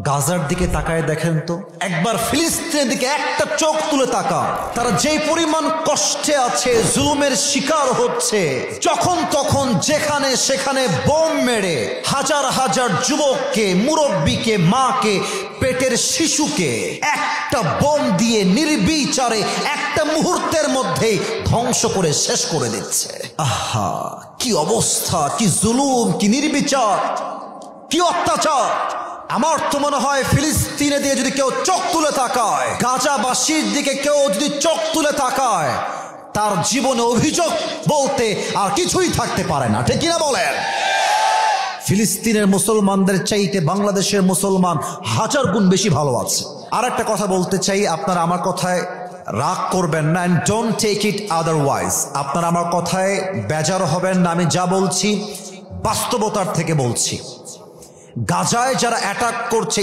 গাজার দিকে তাকায় দেখেন তো, একবার ফিলিস্তিনের দিকে একটা চোখ তুলে তাকা। তারা যেই পরিমাণ কষ্টে আছে, জুলুমের শিকার হচ্ছে, যখন তখন যেখানে সেখানে বোম মেরে হাজার হাজার যুবককে, মুরব্বীকে, মাকে, পেটের শিশুকে একটা বোম দিয়ে নির্বিচারে একটা মুহূর্তের মধ্যেই ধ্বংস করে শেষ করে দিচ্ছে। আহা, কি অবস্থা, কি জুলুম, কি নির্বিচার, কি অত্যাচার। আমার তো মনে হয় ফিলিস্তিনে দিয়ে যদি কেউ চোখ তুলে তাকায়, গাজাবাসীর দিকে কেউ যদি চোখ তুলে তাকায়, তার জীবনে অভিযোগ বলতে আর কিছুই থাকতে পারে না। ঠিক কিনা বলেন? ফিলিস্তিনের মুসলমানদের চাইতে বাংলাদেশের মুসলমান হাজার গুণ বেশি ভালো আছে। আর একটা কথা বলতে চাই, আপনারা আমার কথায় রাগ করবেন না, and don't take it otherwise. আপনারা আমার কথায় বেজার হবেন না, আমি যা বলছি বাস্তবতার থেকে বলছি। গাজায় যারা অ্যাটাক করছে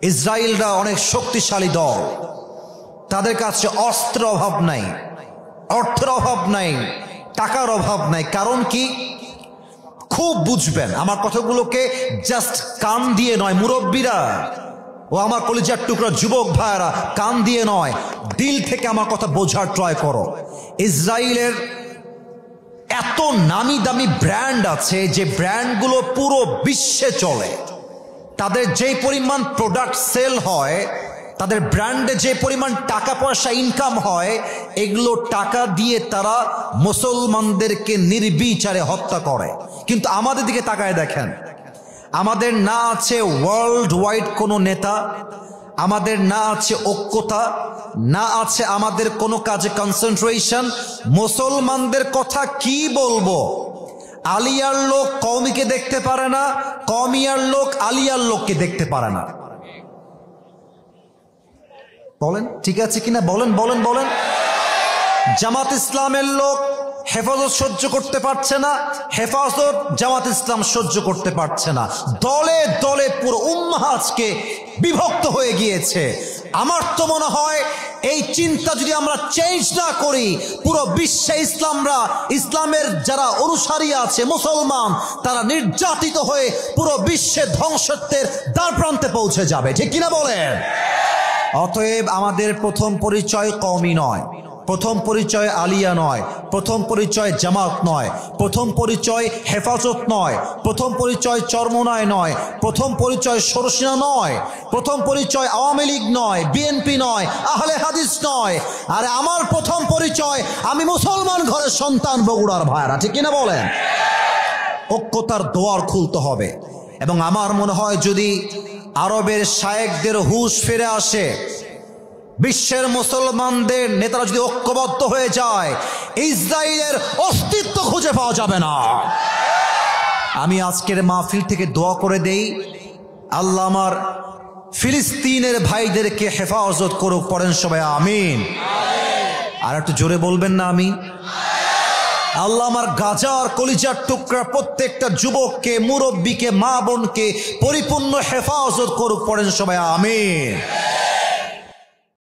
ইসরায়েলরা অনেক শক্তিশালী দল, তাদের কাছে অস্ত্রের অভাব নাই, অর্থের অভাব নাই, টাকার অভাব নাই। কারণ কি? খুব বুঝবেন আমার কথাগুলোকে, জাস্ট কান দিয়ে নয়, মুরব্বীরা ও আমার কলিজার টুকরা যুবক ভাইরা, কান দিয়ে নয়, দিল থেকে আমার কথা বোঝার ট্রাই করো। ইসরায়েলের এত নামি দামি ব্র্যান্ড আছে যে ব্র্যান্ডগুলো পুরো বিশ্বে চলে। তাদের যে পরিমাণ প্রোডাক্ট সেল হয়, তাদের ব্র্যান্ডে যে পরিমাণ টাকা পয়সা ইনকাম হয়, এগুলো টাকা দিয়ে তারা মুসলমানদেরকে নির্বিচারে হত্যা করে। কিন্তু আমাদের দিকে তাকায় দেখেন, আমাদের না আছে ওয়ার্ল্ড ওয়াইড কোনো নেতা, আমাদের না আছে ঐক্যতা, না আছে আমাদের কোনো কাজে কনসেন্ট্রেশন। মুসলমানদের কথা কি বলবো? আলিয়ার লোক কওমিকে দেখতে পারে না, কওমিয়ার লোক আলিয়ার লোককে দেখতে পারে না। বলেন ঠিক আছে কিনা? বলেন বলেন বলেন। জামাত ইসলামের লোক হেফাজত সহ্য করতে পারছে না, হেফাজত জামাত ইসলাম সহ্য করতে পারছে না। দলে দলে পুরো উম্মাহ আজকে বিভক্ত হয়ে গিয়েছে। আমার তো মনে হয় এই চিন্তা যদি আমরা চেঞ্জ না করি, পুরো বিশ্বে ইসলামের যারা অনুসারী আছে মুসলমান, তারা নির্যাতিত হয়ে পুরো বিশ্বে ধ্বংসত্বের দ্বার প্রান্তে পৌঁছে যাবে। ঠিক কিনা বলেন? অতএব আমাদের প্রথম পরিচয় কওমি নয়, প্রথম পরিচয় আলিয়া নয়, প্রথম পরিচয় জামাত নয়, প্রথম পরিচয় হেফাজত নয়, প্রথম পরিচয় চরমোনাই নয়, প্রথম পরিচয় সরসিনা নয়, প্রথম পরিচয় আওয়ামী লীগ নয়, বিএনপি নয়, আহলে হাদিস নয়। আর আমার প্রথম পরিচয়, আমি মুসলমান ঘরের সন্তান, বগুড়ার ভাইরা। ঠিক কিনা বলেন? ঐক্যতার দোয়ার খুলতে হবে। এবং আমার মনে হয় যদি আরবের শায়েখদের হুঁশ ফিরে আসে, বিশ্বের মুসলমানদের নেতারা যদি ঐক্যবদ্ধ হয়ে যায়, ইসরায়েলের অস্তিত্ব খুঁজে পাওয়া যাবে না। আমি আজকের মাহফিল থেকে দোয়া করে দেই, আল্লাহ আমার ফিলিস্তিনের ভাইদেরকে হেফাজত করুক। পড়েন সবাই আমিন। আর একটু জোরে বলবেন না আমিন? আল্লাহ আমার গাজার কলিজার টুকরা প্রত্যেকটা যুবককে, মুরব্বীকে, মা বোনকে পরিপূর্ণ হেফাজত করুক। পড়েন সবাই আমিন।